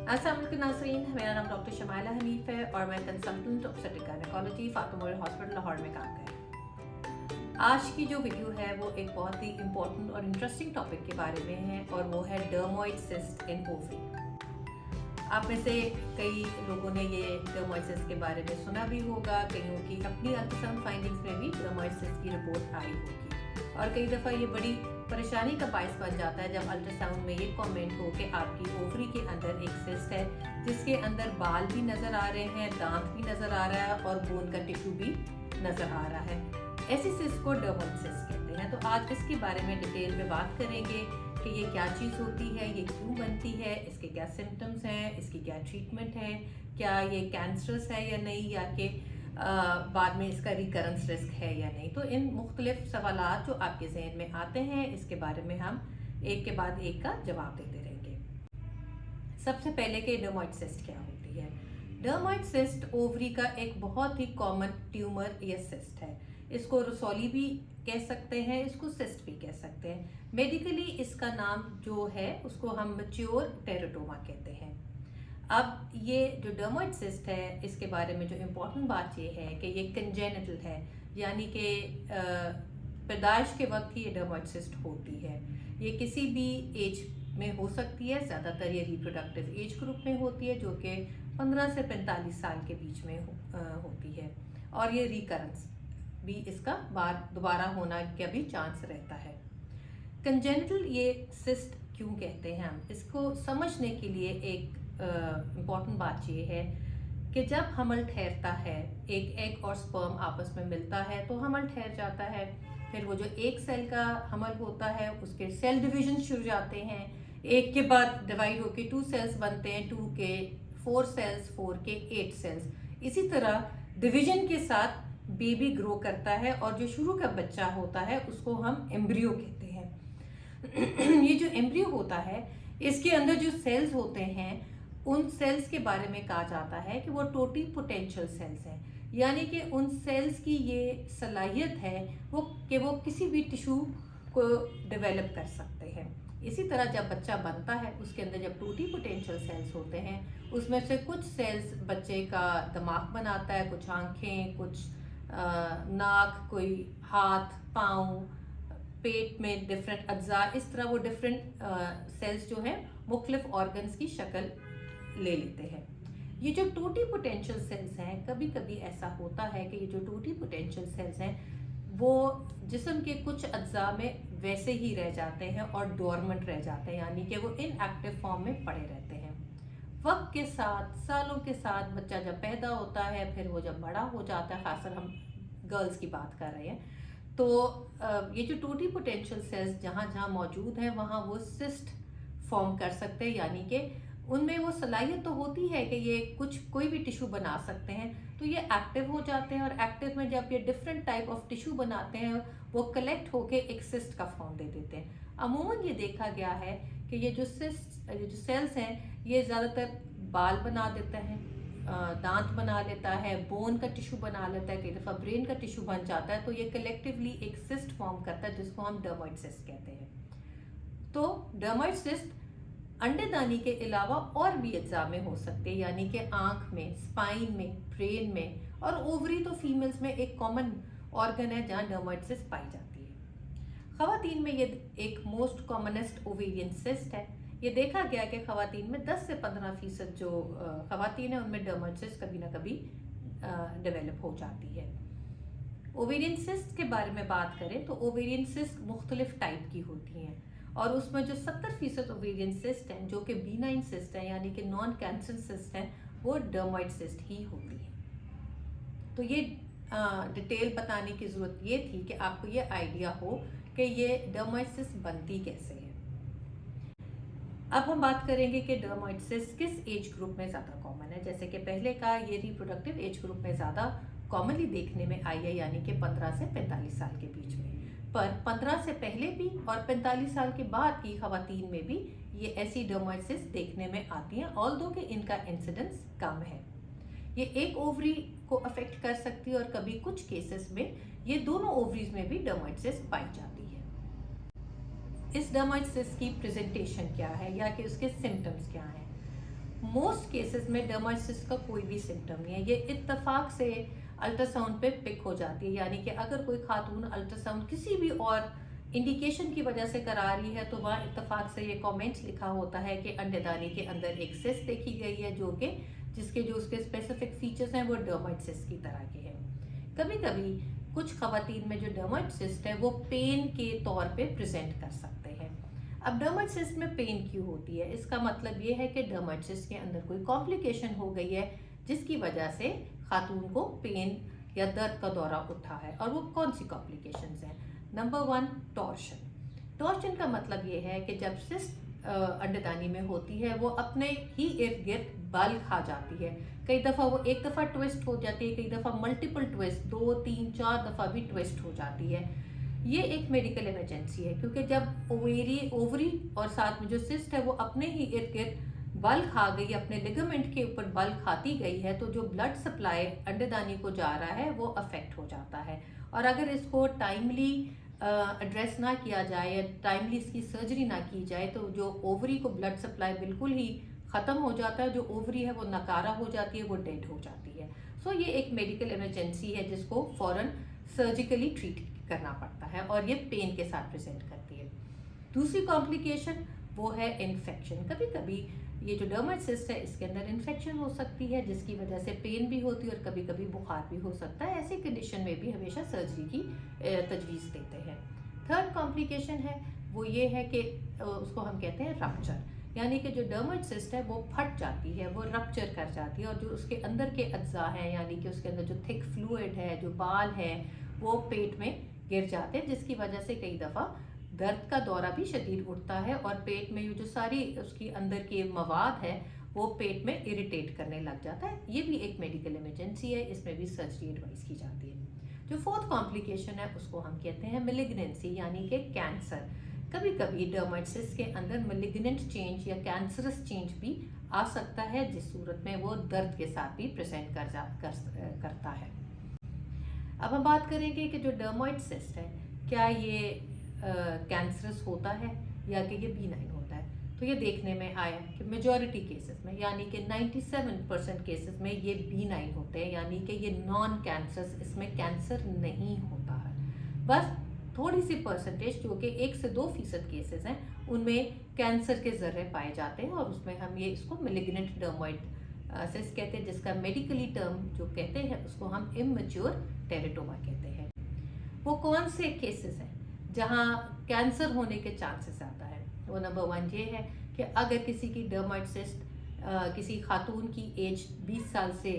अस्सलाम वालेकुम नाज़रीन, मेरा नाम डॉक्टर शमाइला हनीफ है और मैं consultant obstetric gynaecology Fatima memorial hospital Lahore में काम कर रही हूँ। आज की जो वीडियो है वो एक बहुत ही इम्पोर्टेंट और इंटरेस्टिंग टॉपिक के बारे में है और वो है डर्मोइड सिस्ट इन ओवरी। आप में से कई लोगों ने ये डर्मोइड सिस्ट के बारे में सुना भी होगा, कईयों की अपनी अल्ट्रासाउंड फाइंडिंग्स में भी डर्मोइड सिस्ट की रिपोर्ट आई होगी और कई दफ़ा ये बड़ी परेशानी का बायस बन जाता है जब अल्ट्रासाउंड में ये कमेंट हो कि आपकी ओवरी के अंदर एक सिस्ट है जिसके अंदर बाल भी नज़र आ रहे हैं, दांत भी नज़र आ रहा है और बोन का टिश्यू भी नज़र आ रहा है। ऐसी सिस्ट को डर्मोइड सिस्ट कहते हैं। तो आज इसके बारे में डिटेल में बात करेंगे कि ये क्या चीज़ होती है, ये क्यों बनती है, इसके क्या सिम्टम्स हैं, इसकी क्या ट्रीटमेंट है, क्या ये कैंसरस है या नहीं, या कि बाद में इसका रिकरेंस रिस्क है या नहीं। तो इन मुख्तलिफ सवालात जो आपके जहन में आते हैं इसके बारे में हम एक के बाद एक का जवाब देते रहेंगे। सबसे पहले कि डर्मोइड सिस्ट क्या होती है। डर्मोइड सिस्ट ओवरी का एक बहुत ही कॉमन ट्यूमर या सिस्ट है। इसको रसौली भी कह सकते हैं, इसको सिस्ट भी कह सकते हैं। मेडिकली इसका नाम जो है उसको हम मैच्योर टेराटोमा कहते हैं। अब ये जो डर्मोइड सिस्ट है इसके बारे में जो इम्पोर्टेंट बात ये है कि ये कंजेनिटल है, यानी कि पैदाइश के वक्त ही ये डर्मोइड सिस्ट होती है। ये किसी भी एज में हो सकती है, ज़्यादातर ये रिप्रोडक्टिव एज ग्रुप में होती है जो कि 15 से 45 साल के बीच में होती है और ये रिकरेंस भी इसका दोबारा होना का भी चांस रहता है। कंजेनिटल ये सिस्ट क्यों कहते हैं हम, इसको समझने के लिए एक इम्पॉर्टेंट बात ये है कि जब हमल ठहरता है, एक एग और स्पर्म आपस में मिलता है तो हमल ठहर जाता है। फिर वो जो एक सेल का हमल होता है उसके सेल डिवीजन शुरू जाते हैं, एक के बाद डिवाइड होके 2 सेल्स बनते हैं, 2 के 4 सेल्स, 4 के 8 सेल्स। इसी तरह डिवीजन के साथ बेबी ग्रो करता है और जो शुरू का बच्चा होता है उसको हम एम्ब्रियो कहते हैं। ये जो एम्ब्रियो होता है इसके अंदर जो सेल्स होते हैं उन सेल्स के बारे में कहा जाता है कि वो टोटी पोटेंशियल सेल्स हैं, यानी कि उन सेल्स की ये सलाहियत है वो किसी भी टिश्यू को डेवलप कर सकते हैं। इसी तरह जब बच्चा बनता है उसके अंदर जब टोटी पोटेंशियल सेल्स होते हैं उसमें से कुछ सेल्स बच्चे का दिमाग बनाता है, कुछ आंखें, कुछ नाक, कोई हाथ, पाँव, पेट में डिफरेंट अज्जा, इस तरह वो डिफरेंट सेल्स जो हैं मुख्तलिफ ऑर्गन्स की शक्ल ले लेते हैं। ये जो टोटी पोटेंशियल सेल्स हैं, कभी कभी ऐसा होता है कि ये जो टोटी पोटेंशियल सेल्स हैं वो जिस्म के कुछ अज्जा में वैसे ही रह जाते हैं और डोरमेंट रह जाते हैं, यानी कि वो इनएक्टिव फॉर्म में पड़े रहते हैं। वक्त के साथ, सालों के साथ बच्चा जब पैदा होता है, फिर वो जब बड़ा हो जाता है, खासकर हम गर्ल्स की बात कर रहे हैं, तो ये जो टोटी पोटेंशियल सेल्स जहाँ जहाँ मौजूद हैं वहाँ वो सिस्ट फॉर्म कर सकते हैं, यानी कि उनमें वो सलाहियत तो होती है कि ये कोई भी टिश्यू बना सकते हैं, तो ये एक्टिव हो जाते हैं और एक्टिव में जब ये डिफरेंट टाइप ऑफ टिश्यू बनाते हैं वो कलेक्ट होके एक सिस्ट का फॉर्म दे देते हैं। अमूमन ये देखा गया है कि ये जो सेल्स हैं ये ज़्यादातर बाल बना देता है, दांत बना लेता है, बोन का टिश्यू बना लेता है, कई दफ़ा ब्रेन का टिश्यू बन जाता है, तो ये कलेक्टिवली एक सिस्ट फॉर्म करता है जिसको हम डर्मोइड सिस्ट कहते हैं। तो डर्मोइड सिस्ट अंडेदानी के अलावा और भी अज्जा में हो सकते हैं, यानी कि आंख में, स्पाइन में, ब्रेन में, और ओवरी तो फीमेल्स में एक कॉमन ऑर्गन है जहाँ डर्मोइड सिस्ट पाई जाती है। खवातीन में ये एक मोस्ट कॉमनेस्ट ओवेरियन सिस्ट है। ये देखा गया कि खवातीन में 10 से 15% जो खवातीन है उनमें डर्मोइड सिस्ट कभी ना कभी डेवलप हो जाती है। ओवेरियन सिस्ट के बारे में बात करें तो ओवेरियन सिस्ट मुख्तलिफ टाइप की होती हैं और उसमें जो 70% ओवेरियन सिस्ट हैं जो कि बीनाइन सिस्ट हैं, यानी कि नॉन कैंसर सिस्ट हैं, वो डर्मोइड सिस्ट ही होती है। तो ये डिटेल बताने की ज़रूरत ये थी कि आपको ये आइडिया हो कि ये डर्मोइड सिस्ट बनती कैसे है। अब हम बात करेंगे कि डर्मोइड सिस्ट किस एज ग्रुप में ज़्यादा कॉमन है। जैसे कि पहले का ये रिप्रोडक्टिव एज ग्रुप में ज़्यादा कॉमनली देखने में आई है, यानी कि 15 से 45 साल के बीच में, पर 15 से पहले भी और 45 साल के बाद की खवातीन में भी ये ऐसी डर्मोइड सिस्ट देखने में आती हैं, ऑल्दो कि इनका इंसिडेंस कम है। ये एक ओवरी को अफेक्ट कर सकती है और कभी कुछ केसेस में ये दोनों ओवरीज में भी डर्मोइड सिस्ट पाई जाती है। इस डर्मोइड सिस्ट की प्रेजेंटेशन क्या है या कि उसके सिम्टम्स क्या हैं। मोस्ट केसेस में डर्माइटिस का कोई भी सिम्टम नहीं है। ये इत्तेफाक से अल्ट्रासाउंड पे पिक हो जाती है, यानी कि अगर कोई खातून अल्ट्रासाउंड किसी भी और इंडिकेशन की वजह से करा रही है तो वहाँ इत्तेफाक से ये कमेंट्स लिखा होता है कि अंडेदानी के अंदर एक सिस्ट देखी गई है जो कि जिसके जो उसके स्पेसिफिक फीचर्स हैं वो डर्माइटिस की तरह के हैं। कभी कभी कुछ खवातीन में जो डर्माइटिस है वो पेन के तौर पे प्रेजेंट कर सकते हैं। अब डर्माइटिस में पेन क्यों होती है, इसका मतलब ये है कि डर्माइटिस के अंदर कोई कॉम्प्लिकेशन हो गई है जिसकी वजह से खातून को पेन या दर्द का दौरा उठा है। और वो कौन सी कॉम्प्लिकेशंस हैं? Number 1, torsion. टॉर्शन का मतलब ये है कि जब सिस्ट अंडेदानी में होती है वो अपने ही इर्द गिर्द बल खा जाती है। कई दफ़ा वो एक दफ़ा ट्विस्ट हो जाती है, कई दफ़ा मल्टीपल ट्विस्ट 2, 3, 4 दफ़ा भी ट्विस्ट हो जाती है। ये एक मेडिकल इमरजेंसी है क्योंकि जब ओवरी और साथ में जो सिस्ट है वो अपने ही इर्द गिर्द बल खा गई, अपने लिगामेंट के ऊपर बल खाती गई है, तो जो ब्लड सप्लाई अंडेदानी को जा रहा है वो अफेक्ट हो जाता है। और अगर इसको टाइमली एड्रेस ना किया जाए या टाइमली इसकी सर्जरी ना की जाए तो जो ओवरी को ब्लड सप्लाई बिल्कुल ही ख़त्म हो जाता है, जो ओवरी है वो नकारा हो जाती है, वो डेड हो जाती है। सो ये एक मेडिकल इमरजेंसी है जिसको फ़ौरन सर्जिकली ट्रीट करना पड़ता है और ये पेन के साथ प्रेजेंट करती है। दूसरी कॉम्प्लिकेशन वो है इन्फेक्शन। कभी कभी ये जो डर्माइटिस है इसके अंदर इन्फेक्शन हो सकती है जिसकी वजह से पेन भी होती है और कभी कभी बुखार भी हो सकता है। ऐसी कंडीशन में भी हमेशा सर्जरी की तजवीज़ देते हैं। थर्ड कॉम्प्लिकेशन है वो ये है कि उसको हम कहते हैं रप्चर, यानी कि जो डर्माइटिस है वो फट जाती है, वो रप्चर कर जाती है और जो उसके अंदर के अज्जा हैं यानी कि उसके अंदर जो थिक फ्लूइड है, जो बाल है, वो पेट में गिर जाते हैं जिसकी वजह से कई दफ़ा दर्द का दौरा भी शदीद उठता है और पेट में जो सारी उसकी अंदर के मवाद है वो पेट में इरिटेट करने लग जाता है। ये भी एक मेडिकल इमरजेंसी है, इसमें भी सर्जरी एडवाइस की जाती है। जो फोर्थ कॉम्प्लिकेशन है उसको हम कहते हैं मेलिग्नेंसी यानी कि कैंसर। कभी कभी डर्माइटिस के अंदर मेलिग्नेंट चेंज या कैंसरस चेंज भी आ सकता है जिस सूरत में वो दर्द के साथ भी प्रेजेंट करता है। अब हम बात करेंगे कि जो डर्माइटिस है क्या ये कैंसरस होता है या कि ये बीनाइन होता है। तो ये देखने में आया कि मेजॉरिटी केसेस में यानी कि 97% केसेस में ये बीनाइन होते हैं, यानी कि ये नॉन कैंसरस, इसमें कैंसर नहीं होता है। बस थोड़ी सी परसेंटेज जो कि 1 से 2% केसेस हैं उनमें कैंसर के जर्रे पाए जाते हैं और उसमें हम ये इसको मेलिग्नेंट डर्माइटिस कहते हैं, जिसका मेडिकली टर्म जो कहते हैं उसको हम इमैच्योर टेरेटोमा कहते हैं। वो कौन से केसेस हैं जहाँ कैंसर होने के चांसेस आता है? वो नंबर 1 ये है कि अगर किसी की डर्माइटिस किसी खातून की एज 20 साल से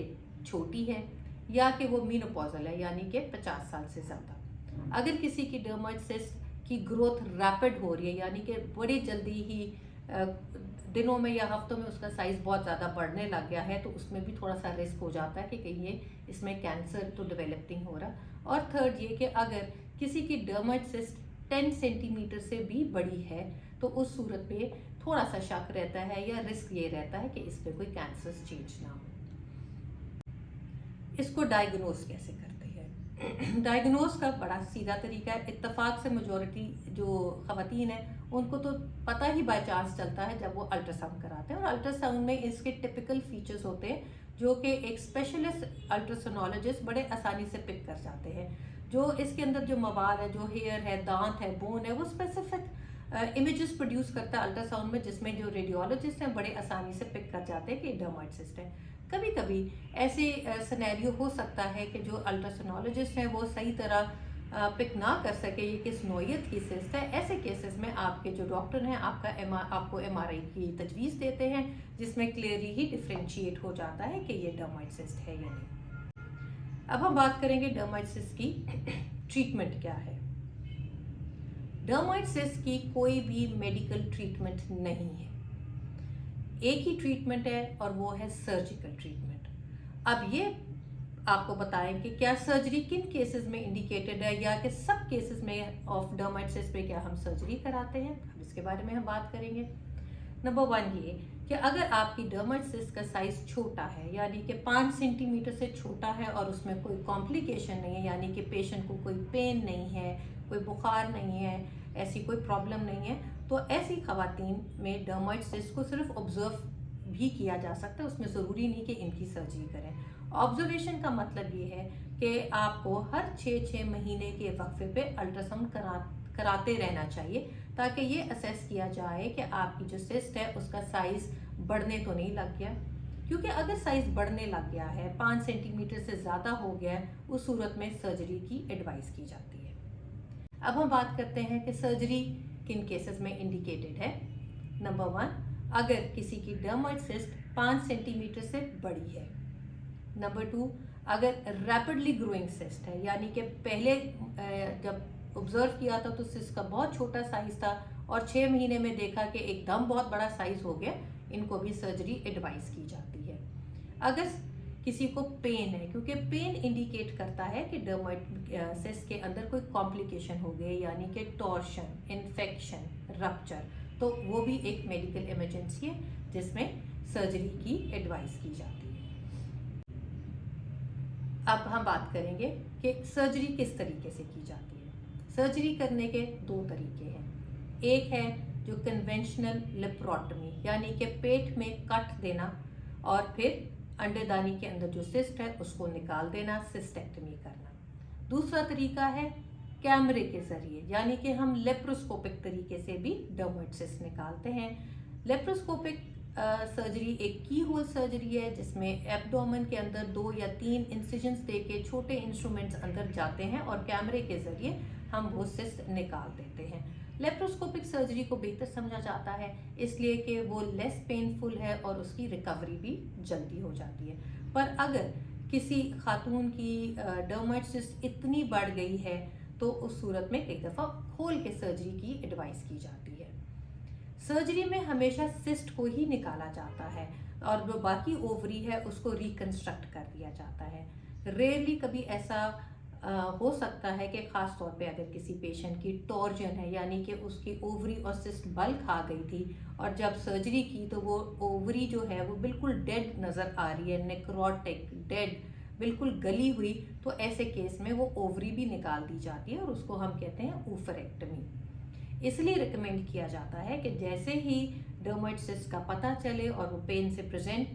छोटी है या कि वो मीनोपॉजल है यानी कि 50 साल से ज़्यादा। अगर किसी की डर्माइटिस की ग्रोथ रैपिड हो रही है यानी कि बड़ी जल्दी ही दिनों में या हफ्तों में उसका साइज़ बहुत ज़्यादा बढ़ने लग गया है तो उसमें भी थोड़ा सा रिस्क हो जाता है कि कहीं ये इसमें कैंसर तो डेवलप नहीं हो रहा। और थर्ड ये कि अगर किसी की डर्माइटिस 10 सेंटीमीटर से भी बड़ी है तो उस सूरत में थोड़ा सा शक रहता है या रिस्क ये रहता है कि इसमें कोई कैंसर चेंज ना हो। इसको डायग्नोज कैसे करते हैं? डायग्नोज का बड़ा सीधा तरीका है। इत्तेफाक से मेजॉरिटी जो खवातीन है उनको तो पता ही बाय चांस चलता है जब वो अल्ट्रासाउंड कराते हैं और अल्ट्रासाउंड में इसके टिपिकल फीचर्स होते हैं जो कि एक स्पेशलिस्ट अल्ट्रासोनोलॉजिस्ट बड़े आसानी से पिक कर जाते हैं। जो इसके अंदर जो मवाद है, जो हेयर है, दांत है, बोन है, वो स्पेसिफिक इमेजेस प्रोड्यूस करता है अल्ट्रासाउंड में जिसमें जो रेडियोलॉजिस्ट हैं बड़े आसानी से पिक कर जाते हैं कि डर्माइटिस है। कभी कभी ऐसे सिनेरियो हो सकता है कि जो अल्ट्रासोनोलॉजिस्ट हैं वो सही तरह पिक ना कर सके ये किस नौयत की सिस्ट है। ऐसे केसेस में आपके जो डॉक्टर हैं आपको MRI की तजवीज़ देते हैं जिसमें क्लियरली ही डिफ्रेंशिएट हो जाता है कि ये डर्माइटिस है या नहीं। अब हम बात करेंगे डर्माइटिस की ट्रीटमेंट क्या है। डर्माइटिस की कोई भी मेडिकल ट्रीटमेंट नहीं है, एक ही ट्रीटमेंट है और वो है सर्जिकल ट्रीटमेंट। अब ये आपको बताएं कि क्या सर्जरी किन केसेस में इंडिकेटेड है या कि सब केसेस में ऑफ डर्माइटिस पे क्या हम सर्जरी कराते हैं, अब इसके बारे में हम बात करेंगे। नंबर 1 ये कि अगर आपकी डर्माइटिस का साइज छोटा है यानी कि 5 सेंटीमीटर से छोटा है और उसमें कोई कॉम्प्लिकेशन नहीं है यानी कि पेशेंट को कोई पेन नहीं है, कोई बुखार नहीं है, ऐसी कोई प्रॉब्लम नहीं है, तो ऐसी खवातीन में डर्माइटिस को सिर्फ ऑब्जर्व भी किया जा सकता है, उसमें ज़रूरी नहीं कि इनकी सर्जरी करें। ऑब्जर्वेशन का मतलब ये है कि आपको हर 6 महीने के वक्फे पे अल्ट्रासाउंड कराते रहना चाहिए, ताकि ये असेस किया जाए कि आपकी जो सिस्ट है उसका साइज़ बढ़ने तो नहीं लग गया। क्योंकि अगर साइज़ बढ़ने लग गया है, 5 सेंटीमीटर से ज़्यादा हो गया है, उस सूरत में सर्जरी की एडवाइस की जाती है। अब हम बात करते हैं कि सर्जरी किन केसेस में इंडिकेटेड है। नंबर 1, अगर किसी की डर्मोइड सिस्ट 5 सेंटीमीटर से बड़ी है। नंबर 2, अगर रैपिडली ग्रोइंग सिस्ट है, यानी कि पहले जब ऑब्जर्व किया था तो सिस्ट का बहुत छोटा साइज था और 6 महीने में देखा कि एकदम बहुत बड़ा साइज हो गया, इनको भी सर्जरी एडवाइस की जाती है। अगर किसी को पेन है, क्योंकि पेन इंडिकेट करता है कि डर्मोइड सिस्ट के अंदर कोई कॉम्प्लिकेशन हो गई, यानी कि टॉर्शन, इन्फेक्शन, रप्चर, तो वो भी एक मेडिकल इमरजेंसी है जिसमें सर्जरी की एडवाइस की जाती है। अब हम बात करेंगे कि सर्जरी किस तरीके से की जाती है। सर्जरी करने के 2 तरीके हैं। एक है जो कन्वेंशनल लेप्रोटमी, यानी कि पेट में कट देना और फिर अंडेदानी के अंदर जो सिस्ट है उसको निकाल देना, सिस्टेक्टमी करना। दूसरा तरीका है कैमरे के जरिए, यानी कि हम लेप्रोस्कोपिक तरीके से भी डर्मोइड सिस्ट निकालते हैं। लेप्रोस्कोपिक सर्जरी एक की होल सर्जरी है जिसमें एब्डोमेन के अंदर 2 या 3 इंसिजन्स देके छोटे इंस्ट्रूमेंट्स अंदर जाते हैं और कैमरे के जरिए हम वो सिस्ट निकाल देते हैं। लेप्रोस्कोपिक सर्जरी को बेहतर समझा जाता है इसलिए कि वो लेस पेनफुल है और उसकी रिकवरी भी जल्दी हो जाती है। पर अगर किसी खातून की डर्मोइड सिस्ट इतनी बढ़ गई है तो उस सूरत में कई दफ़ा खोल के सर्जरी की एडवाइस की जाती है। सर्जरी में हमेशा सिस्ट को ही निकाला जाता है और जो बाकी ओवरी है उसको रिकंस्ट्रक्ट कर दिया जाता है। रेयरली कभी ऐसा हो सकता है कि ख़ास तौर पे अगर किसी पेशेंट की टॉर्जन है, यानी कि उसकी ओवरी और सिस्ट बल खा गई थी और जब सर्जरी की तो वो ओवरी जो है वो बिल्कुल डेड नज़र आ रही है, नेक्रोटिक, डेड, बिल्कुल गली हुई, तो ऐसे केस में वो ओवरी भी निकाल दी जाती है और उसको हम कहते हैं ओफरेक्टमी। इसलिए रिकमेंड किया जाता है कि जैसे ही डर्मोइड सिस्ट का पता चले और वो पेन से प्रेजेंट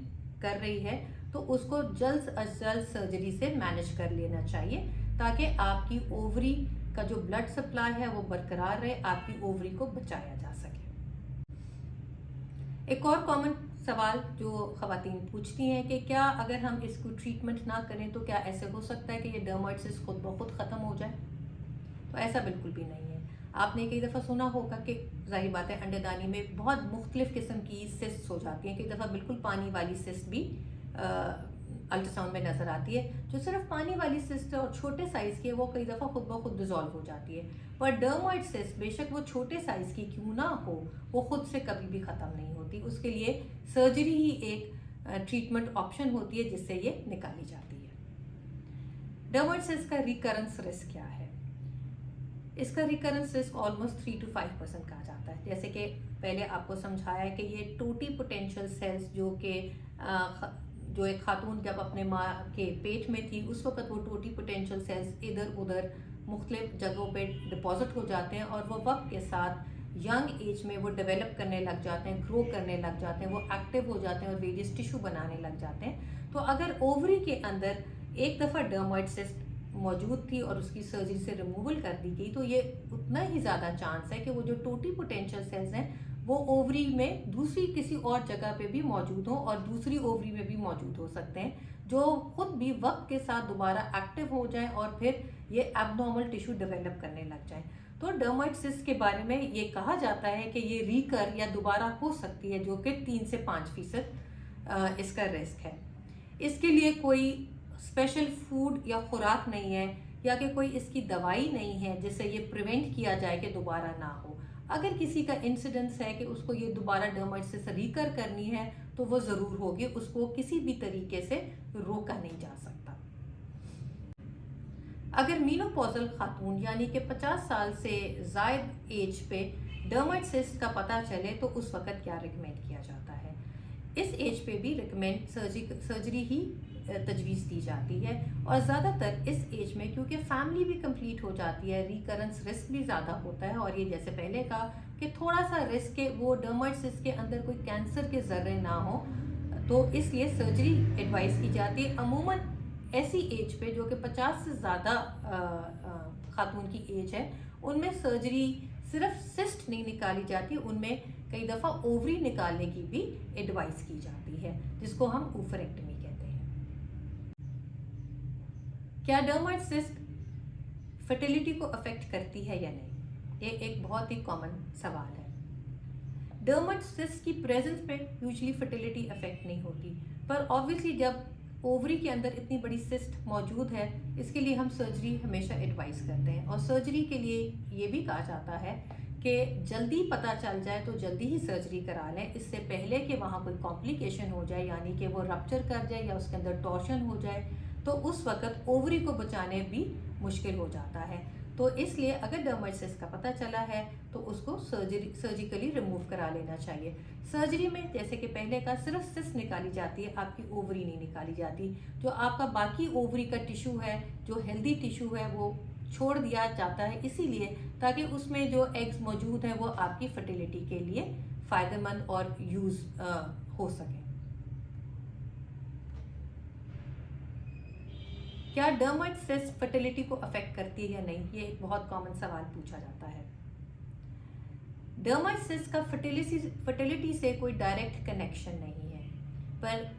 कर रही है तो उसको जल्द अज जल्द सर्जरी से मैनेज कर लेना चाहिए, ताकि आपकी ओवरी का जो ब्लड सप्लाई है वो बरकरार रहे, आपकी ओवरी को बचाया जा सके। एक और कॉमन सवाल जो ख़वातीन पूछती हैं कि क्या अगर हम इसको ट्रीटमेंट ना करें तो क्या ऐसे हो सकता है कि ये डर्मोइड सिस्ट खुद ब खुद ख़त्म हो जाए? तो ऐसा बिल्कुल भी नहीं है। आपने कई दफ़ा सुना होगा कि जाहिर बात है अंडेदानी में बहुत मुख्तलिफ किस्म की सिस्ट हो जाती हैं। कई दफ़ा बिल्कुल पानी वाली सिस्ट भी अल्ट्रासाउंड में नज़र आती है। जो सिर्फ पानी वाली सिस्ट है और छोटे साइज़ की है वो कई दफ़ा खुद ब खुद डिज़ोल्व हो जाती है। पर डर्मोइड सिस्ट बेशक वो छोटे साइज़ की क्यों ना हो, वो खुद से कभी भी ख़त्म नहीं होती। उसके लिए सर्जरी ही एक ट्रीटमेंट ऑप्शन होती है जिससे ये निकाली जाती है। डर्मोइड सिस्ट का रिकरेंस रिस्क क्या है? इसका रिकरेंस रिस्क ऑलमोस्ट 3 to 5% कहा जाता है। जैसे कि पहले आपको समझाया कि ये टोटी पोटेंशियल सेल्स जो एक खातून जब अपने माँ के पेट में थी उस वक्त वो टोटी पोटेंशियल सेल्स इधर उधर मुख्तलिफ जगहों पे डिपॉजिट हो जाते हैं और वो वक्त के साथ यंग एज में वो डेवलप करने लग जाते हैं, ग्रो करने लग जाते हैं, वो एक्टिव हो जाते हैं और वेरियस टिश्यू बनाने लग जाते हैं। तो अगर ओवरी के अंदर एक दफ़ा डर्मोइड सिस्ट मौजूद थी और उसकी सर्जरी से रिमूवल कर दी गई तो ये उतना ही ज़्यादा चांस है कि वो जो टोटी पोटेंशियल सेल्स हैं वो ओवरी में दूसरी किसी और जगह पे भी मौजूद हो और दूसरी ओवरी में भी मौजूद हो सकते हैं, जो खुद भी वक्त के साथ दोबारा एक्टिव हो जाएं और फिर ये एब्नॉर्मल टिश्यू डेवलप करने लग जाएं। तो डर्मोइड सिस्ट के बारे में ये कहा जाता है कि ये रीकर या दोबारा हो सकती है, जो कि 3 से 5% इसका रिस्क है। इसके लिए कोई स्पेशल फूड या खुराक नहीं है या कि कोई इसकी दवाई नहीं है जिससे ये प्रिवेंट किया जाए कि दोबारा ना हो। अगर किसी का इंसिडेंस है कि उसको ये दोबारा डर्मोइड सिस्ट रिकर करनी है तो वो ज़रूर होगी, उसको किसी भी तरीके से रोका नहीं जा सकता। अगर मीनोपॉजल खातून यानी कि 50 साल से ज़ायद एज पे डर्मोइड सिस्ट का पता चले तो उस वक़्त क्या रिकमेंड किया जाता है? इस एज पे भी रिकमेंड सर्जरी ही तजवीज़ दी जाती है और ज़्यादातर इस एज में क्योंकि फैमिली भी कंप्लीट हो जाती है, रिकरेंस रिस्क भी ज़्यादा होता है और ये जैसे पहले कहा कि थोड़ा सा रिस्क है वो डर्मोइड सिस्ट के अंदर कोई कैंसर के ज़र्रे ना हो तो इसलिए सर्जरी एडवाइस की जाती है अमूमन ऐसी एज पे जो कि 50 से ज़्यादा खातून की एज है, उनमें सर्जरी सिर्फ सिस्ट नहीं निकाली जाती, उनमें कई दफ़ा ओवरी निकालने की भी एडवाइस की जाती है, जिसको हम ओवरेक्टमी कहते हैं। क्या डर्माइड सिस्ट फर्टिलिटी को अफेक्ट करती है या नहीं, ये एक बहुत ही कॉमन सवाल है। डर्माइड सिस्ट की प्रेजेंस पे यूजुअली फर्टिलिटी अफेक्ट नहीं होती, पर ऑब्वियसली जब ओवरी के अंदर इतनी बड़ी सिस्ट मौजूद है, इसके लिए हम सर्जरी हमेशा एडवाइस करते हैं। और सर्जरी के लिए ये भी कहा जाता है कि जल्दी पता चल जाए तो जल्दी ही सर्जरी करा लें, इससे पहले कि वहाँ कोई कॉम्प्लिकेशन हो जाए, यानी कि वो रप्चर कर जाए या उसके अंदर टॉर्शन हो जाए, तो उस वक्त ओवरी को बचाने भी मुश्किल हो जाता है। तो इसलिए अगर डर्माइड सिस्ट का पता चला है तो उसको सर्जिकली रिमूव करा लेना चाहिए। सर्जरी में जैसे कि पहले का सिर्फ सिस्ट निकाली जाती है, आपकी ओवरी नहीं निकाली जाती। जो आपका बाकी ओवरी का टिश्यू है, जो हेल्दी टिश्यू है, वो छोड़ दिया जाता है, इसीलिए ताकि उसमें जो एग्स मौजूद हैं वो आपकी फर्टिलिटी के लिए फ़ायदेमंद और यूज़ हो सके। क्या डर्माइड सिस्ट फर्टिलिटी को अफेक्ट करती है या नहीं, ये एक बहुत कॉमन सवाल पूछा जाता है। डर्माइड सिस्ट का फर्टिलिटी से कोई डायरेक्ट कनेक्शन नहीं है, पर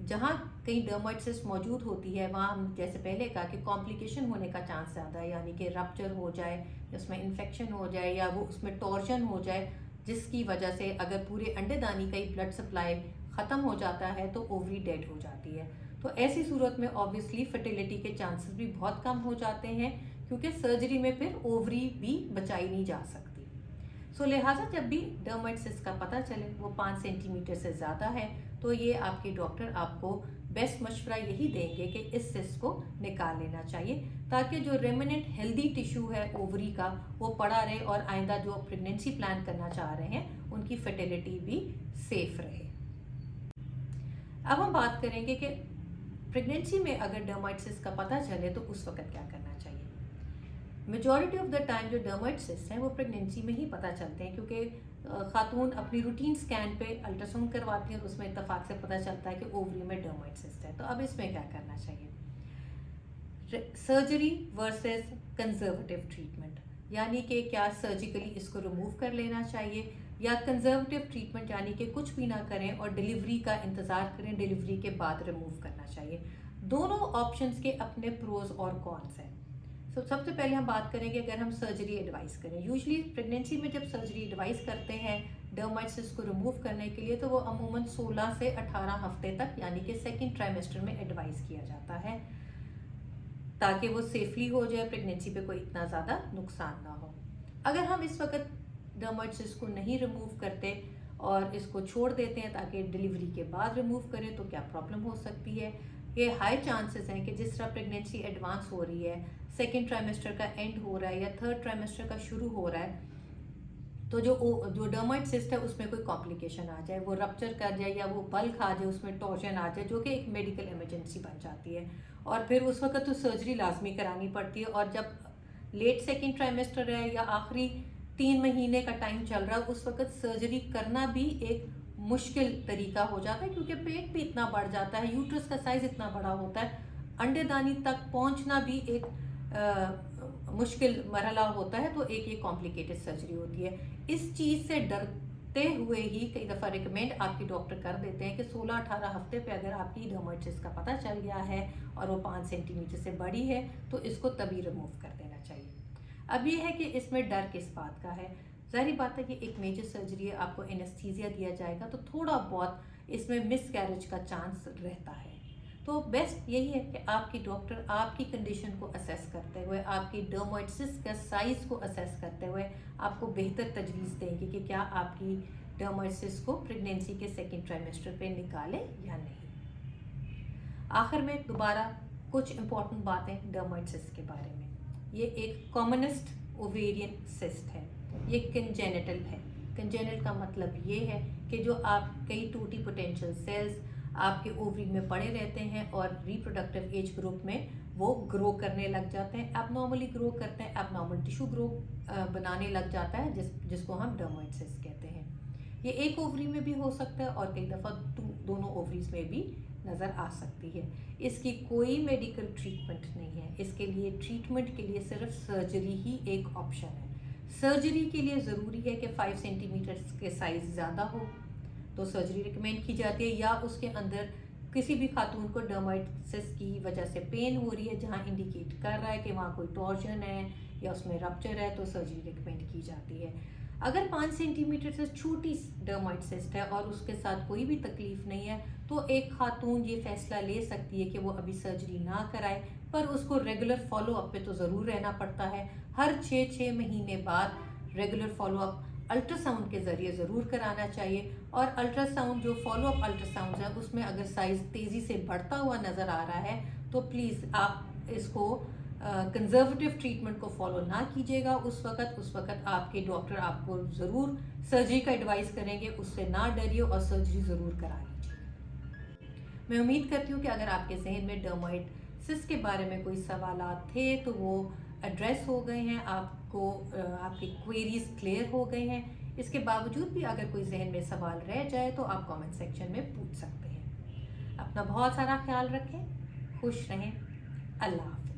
जहाँ कहीं डर्माइड सिस्ट मौजूद होती है वहाँ हम जैसे पहले कहा कि कॉम्प्लिकेशन होने का चांस ज़्यादा है, यानी कि रप्चर हो जाए, उसमें इन्फेक्शन हो जाए या वो उसमें टॉर्शन हो जाए, जिसकी वजह से अगर पूरे अंडेदानी का ही ब्लड सप्लाई ख़त्म हो जाता है तो ओवरी डेड हो जाती है। तो ऐसी सूरत में ऑब्वियसली फर्टिलिटी के चांसेस भी बहुत कम हो जाते हैं, क्योंकि सर्जरी में फिर ओवरी भी बचाई नहीं जा सकती। सो लिहाजा जब भी डर्माइड सिस्ट का पता चले वो 5 सेंटीमीटर से ज़्यादा है, तो ये आपके डॉक्टर आपको बेस्ट मशवरा यही देंगे कि इस सिस्ट को निकाल लेना चाहिए, ताकि जो रेमिनेंट हेल्दी टिश्यू है ओवरी का वो पड़ा रहे और आइंदा जो प्रेगनेंसी प्लान करना चाह रहे हैं उनकी फर्टिलिटी भी सेफ रहे। अब हम बात करेंगे कि प्रेगनेंसी में अगर डर्माइड सिस्ट का पता चले तो उस वक्त क्या करना चाहिए। मेजॉरिटी ऑफ द टाइम जो डर्माइड सिस्ट हैं वो प्रेगनेंसी में ही पता चलते हैं, क्योंकि खातून अपनी रूटीन स्कैन पे अल्ट्रासाउंड करवाती हैं, उसमें इत्तेफाक से पता चलता है कि ओवरी में डर्माइड सिस्ट है। तो अब इसमें क्या करना चाहिए, सर्जरी वर्सेस कंजर्वेटिव ट्रीटमेंट, यानी कि क्या सर्जिकली इसको रिमूव कर लेना चाहिए या कंजर्वेटिव ट्रीटमेंट यानी कि कुछ भी ना करें और डिलीवरी का इंतज़ार करें, डिलीवरी के बाद रिमूव करना चाहिए। दोनों ऑप्शंस के अपने प्रोज और कॉन्स हैं। तो सबसे पहले हम बात करेंगे अगर हम सर्जरी एडवाइस करें। यूजुअली प्रेगनेंसी में जब सर्जरी एडवाइस करते हैं डर्माइड सिस्ट को रिमूव करने के लिए, तो वो अमूमन 16 से 18 हफ्ते तक यानी कि सेकेंड ट्राइमेस्टर में एडवाइस किया जाता है, ताकि वो सेफली हो जाए, प्रेगनेंसी पे कोई इतना ज़्यादा नुकसान ना हो। अगर हम इस वक्त डर्माइड सिस्ट को नहीं रिमूव करते और इसको छोड़ देते हैं ताकि डिलीवरी के बाद रिमूव करें, तो क्या प्रॉब्लम हो सकती है। ये हाई चांसेस हैं कि जिस तरह प्रेगनेंसी एडवांस हो रही है, सेकेंड ट्राइमेस्टर का एंड हो रहा है या थर्ड ट्राइमेस्टर का शुरू हो रहा है, तो जो डर्माइड सिस्ट है उसमें कोई कॉम्प्लिकेशन आ जाए, वो रप्चर कर जाए या वो बल्क आ जाए, उसमें टॉर्शन आ जाए, जो कि एक मेडिकल इमरजेंसी बन जाती है, और फिर उस वक्त तो सर्जरी लाजमी करानी पड़ती है। और जब लेट सेकेंड ट्राइमेस्टर है या आखिरी 3 महीने का टाइम चल रहा है, उस वक्त सर्जरी करना भी एक मुश्किल तरीका हो जाता है, क्योंकि पेट भी इतना बढ़ जाता है, यूट्रस का साइज इतना बड़ा होता है, अंडेदानी तक पहुंचना भी एक मुश्किल मरहला होता है। तो एक ये कॉम्प्लिकेटेड सर्जरी होती है। इस चीज़ से डरते हुए ही कई दफ़ा रिकमेंड आपके डॉक्टर कर देते हैं कि 16-18 हफ्ते पे अगर आपकी डर्माइड सिस्ट का पता चल गया है और वो 5 सेंटीमीटर से बड़ी है तो इसको तभी रिमूव कर देना चाहिए। अब ये है कि इसमें डर किस बात का है। ज़ाहिर बात है कि एक मेजर सर्जरी है, आपको एनेस्थीसिया दिया जाएगा, तो थोड़ा बहुत इसमें मिसकैरेज का चांस रहता है। तो बेस्ट यही है कि आपकी डॉक्टर आपकी कंडीशन को असेस करते हुए, आपकी डर्माइड सिस्ट का साइज़ को असेस करते हुए आपको बेहतर तजवीज़ देंगे कि क्या आपकी डर्माइड सिस्ट को प्रेगनेंसी के सेकेंड ट्राइमेस्टर पे निकालें या नहीं। आखिर में दोबारा कुछ इंपॉर्टेंट बातें डर्माइड सिस्ट के बारे में। ये एक कॉमनेस्ट ओवेरियन सिस्ट है, ये कंजेनिटल है। कंजेनिटल का मतलब ये है कि जो आप कई टूटी पोटेंशियल सेल्स आपके ओवरी में पड़े रहते हैं और रिप्रोडक्टिव एज ग्रुप में वो ग्रो करने लग जाते हैं, एबनॉर्मली ग्रो करते हैं, एबनॉर्मल टिश्यू ग्रो बनाने लग जाता है, जिसको हम डर्माइड सिस्ट कहते हैं। ये एक ओवरी में भी हो सकता है और कई दफ़ा दोनों ओवरीज में भी नज़र आ सकती है। इसकी कोई मेडिकल ट्रीटमेंट नहीं है। इसके लिए ट्रीटमेंट के लिए सिर्फ सर्जरी ही एक ऑप्शन है। सर्जरी के लिए ज़रूरी है कि 5 सेंटीमीटर के साइज़ ज़्यादा हो तो सर्जरी रिकमेंड की जाती है, या उसके अंदर किसी भी खातून को डर्माटाइटिस की वजह से पेन हो रही है जहाँ इंडिकेट कर रहा है कि वहाँ कोई टॉर्जन है या उसमें रप्चर है तो सर्जरी रिकमेंड की जाती है। अगर 5 सेंटीमीटर से छोटी डर्माटाइटिस है और उसके साथ कोई भी तकलीफ नहीं है तो एक खातून ये फैसला ले सकती है कि वो अभी सर्जरी ना कराए, पर उसको रेगुलर फॉलोअप पे तो ज़रूर रहना पड़ता है। हर 6 महीने बाद रेगुलर फॉलोअप अल्ट्रासाउंड के ज़रिए ज़रूर कराना चाहिए। और अल्ट्रासाउंड जो फॉलोअप अल्ट्रासाउंड है उसमें अगर साइज़ तेज़ी से बढ़ता हुआ नज़र आ रहा है तो प्लीज़ आप इसको कंजर्वेटिव ट्रीटमेंट को फॉलो ना कीजिएगा। उस वक्त आपके डॉक्टर आपको ज़रूर सर्जरी का एडवाइस करेंगे, उससे ना डरिए और सर्जरी ज़रूर करा लीजिए। मैं उम्मीद करती हूँ कि अगर आपके जहन में डर्माटाइटिस के बारे में कोई सवालात थे तो वो एड्रेस हो गए हैं, आपको आपकी क्वेरीज क्लियर हो गए हैं। इसके बावजूद भी अगर कोई जहन में सवाल रह जाए तो आप कमेंट सेक्शन में पूछ सकते हैं। अपना बहुत सारा ख्याल रखें, खुश रहें, अल्लाह हाफ़िज़।